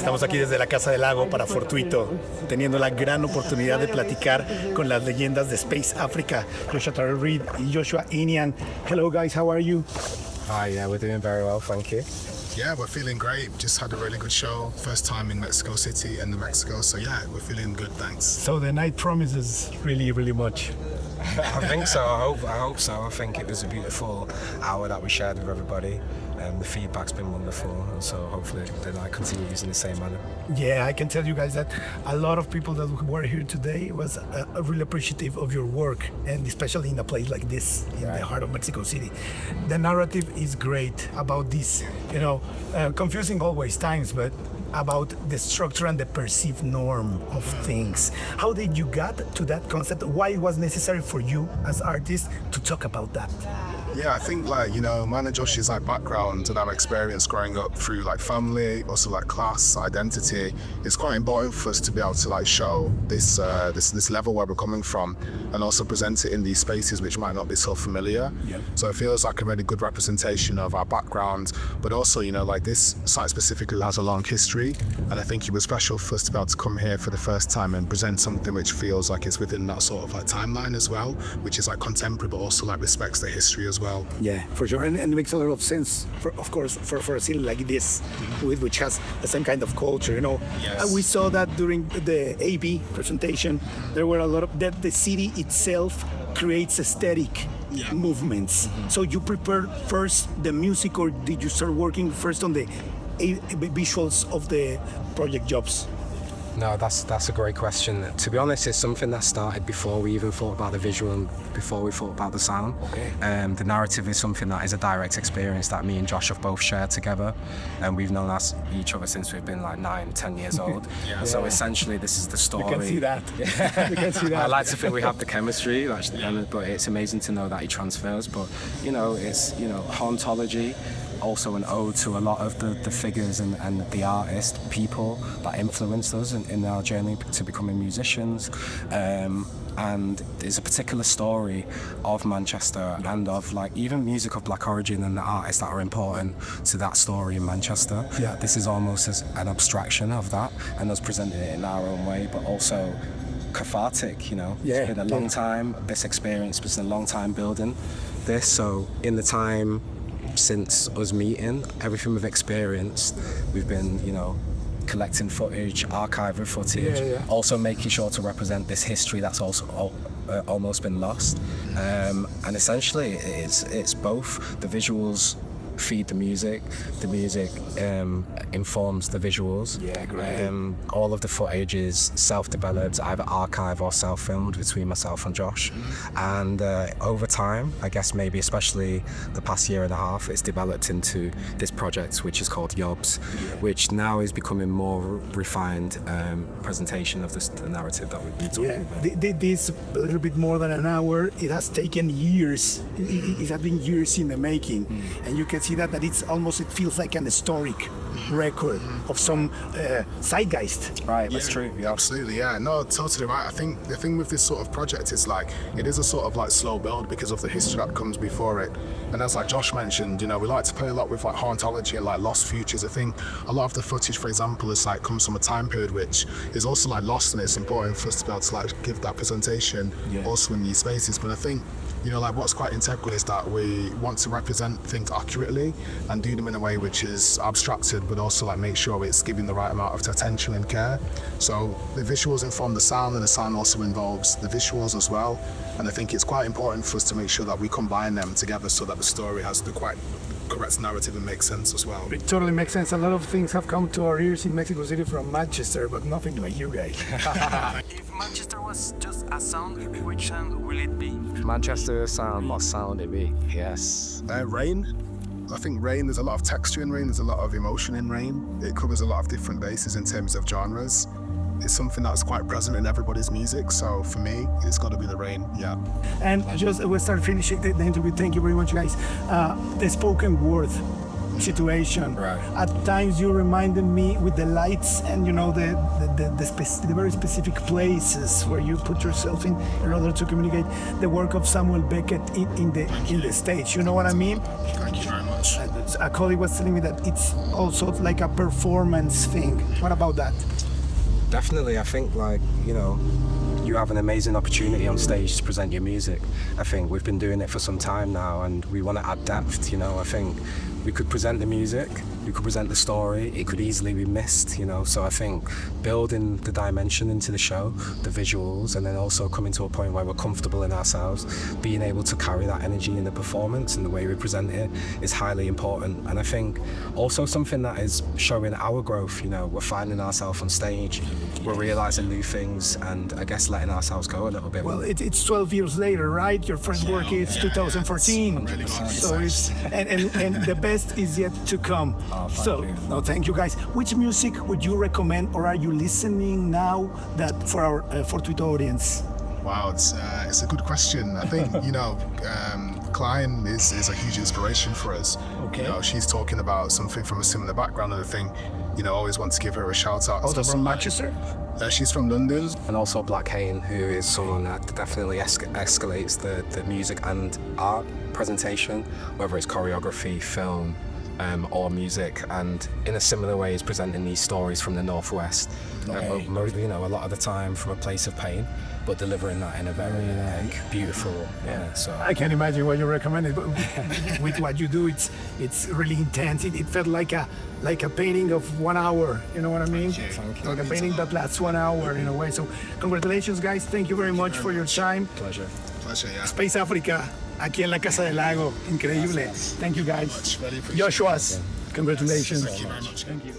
Estamos aquí desde la Casa del Lago para Fortuito, teniendo la gran oportunidad de platicar con las leyendas de Space Afrika, Joshua Reed y Joshua Inian. Hello guys, how are you? Hi, yeah, we're doing very well, thank you. Yeah, we're feeling great. Just had a really good show. First time in Mexico City and New Mexico. So yeah, we're feeling good, thanks. So the night promises really much. I think so, I hope so. I think it was a beautiful hour that we shared with everybody. The feedback's been wonderful, and so hopefully the night continues in the same manner. Yeah, I can tell you guys that a lot of people that were here today was really appreciative of your work, and especially in a place like this, in the heart of Mexico City. The narrative is great about this, confusing always times, but about the structure and the perceived norm of things. How did you get to that concept? Why it was necessary for you as artists to talk about that? Yeah, I think mine and Josh's background and our experience growing up through family, also class, identity, it's quite important for us to be able to show this level where we're coming from, and also present it in these spaces which might not be so familiar. Yeah. So it feels like a really good representation of our background, but also this site specifically has a long history, and I think it was special for us to be able to come here for the first time and present something which feels like it's within that sort of timeline as well, which is contemporary but also respects the history as well. Yeah, for sure, and it makes a lot of sense, for a city like this, which has the same kind of culture, Yes. We saw that during the AB presentation, there were a lot of that the city itself creates aesthetic movements. Mm-hmm. So you prepared first the music, or did you start working first on the visuals of the project YOBS? No, that's a great question. To be honest, it's something that started before we even thought about the visual and before we thought about the sound. Okay. The narrative is something that is a direct experience that me and Josh have both shared together, and we've known each other since we've been 9-10 years old. So essentially, this is the story. You can see that. You can see that. I like to think we have the chemistry, but it's amazing to know that he transfers. But it's hauntology. Also an ode to a lot of the figures and the artists, people that influenced us in our journey to becoming musicians. And there's a particular story of Manchester and of even music of black origin and the artists that are important to that story in Manchester. Yeah. This is almost as an abstraction of that, and us presenting it in our own way, but also cathartic, Yeah. It's been a long time, this experience has been a long time building this, so in the time since us meeting, everything we've experienced, we've been, collecting footage, archiving footage, also making sure to represent this history that's also almost been lost. And essentially, it's both. The visuals feed the music informs the visuals. Yeah, great. All of the footage is self-developed, either archive or self-filmed between myself and Josh. And over time, I guess maybe especially the past year and a half, it's developed into this project which is called YOBS, which now is becoming more refined presentation of the narrative that we've been talking about. This a little bit more than an hour. It has taken years. It has been years in the making, and you can see that it feels like an historic record of some zeitgeist. Right, that's true. Yeah, absolutely. Yeah, no, totally right. I think the thing with this sort of project is it is a sort of slow build because of the history that comes before it. And as Josh mentioned, we like to play a lot with hauntology and lost futures. I think a lot of the footage, for example, is comes from a time period which is also lost, and it's important for us to be able to give that presentation also in these spaces. But I think what's quite integral is that we want to represent things accurately and do them in a way which is abstracted, but also make sure it's giving the right amount of attention and care. So the visuals inform the sound, and the sound also involves the visuals as well. And I think it's quite important for us to make sure that we combine them together so that the story has the quite correct narrative and makes sense as well. It totally makes sense. A lot of things have come to our ears in Mexico City from Manchester, but nothing like you guys. If Manchester was just a sound, which sound will it be? Manchester sound, what sound it be? Yes. Rain. I think rain, there's a lot of texture in rain, there's a lot of emotion in rain. It covers a lot of different bases in terms of genres. It's something that's quite present in everybody's music, so for me, it's got to be the rain, yeah. And just we'll start finishing the interview. Thank you very much, guys. The spoken word situation. Right. At times you reminded me with the lights and the very specific places where you put yourself in order to communicate the work of Samuel Beckett in the stage. You know what I mean? Thank you very much. a colleague was telling me that it's also like a performance thing. What about that? Definitely, I think you have an amazing opportunity on stage to present your music. I think we've been doing it for some time now and we want to add depth, I think we could present the music, we could present the story, it could easily be missed, so I think building the dimension into the show, the visuals, and then also coming to a point where we're comfortable in ourselves, being able to carry that energy in the performance and the way we present it is highly important. And I think also something that is showing our growth, we're finding ourselves on stage, we're realising new things, and I guess letting ourselves go a little bit. Well, it's 12 years later, right? Your first work is 2014. So it's and the best is yet to come. Thank you guys. Which music would you recommend, or are you listening now that for our Fortuito audience? Wow, it's a good question. I think Klein is a huge inspiration for us. Okay. She's talking about something from a similar background, and I think I always want to give her a shout out. Also from Manchester? She's from London. And also Black Hayne, who is someone that definitely escalates the music and art presentation, whether it's choreography, film, or music, and in a similar way is presenting these stories from the Northwest. Okay. A lot of the time from a place of pain, but delivering that in a very beautiful. So I can imagine what you recommended, but with what you do, it's really intense. It felt like a painting of 1 hour. You know what I mean? Thank you. Like a painting that lasts 1 hour in a way. So congratulations, guys. Thank you very much for your time. Pleasure, yeah. Space Afrika, aquí en la Casa del Lago. Increíble. Thank you, guys. Very appreciate it. Joshua's. Congratulations. Thank you very much. Thank you.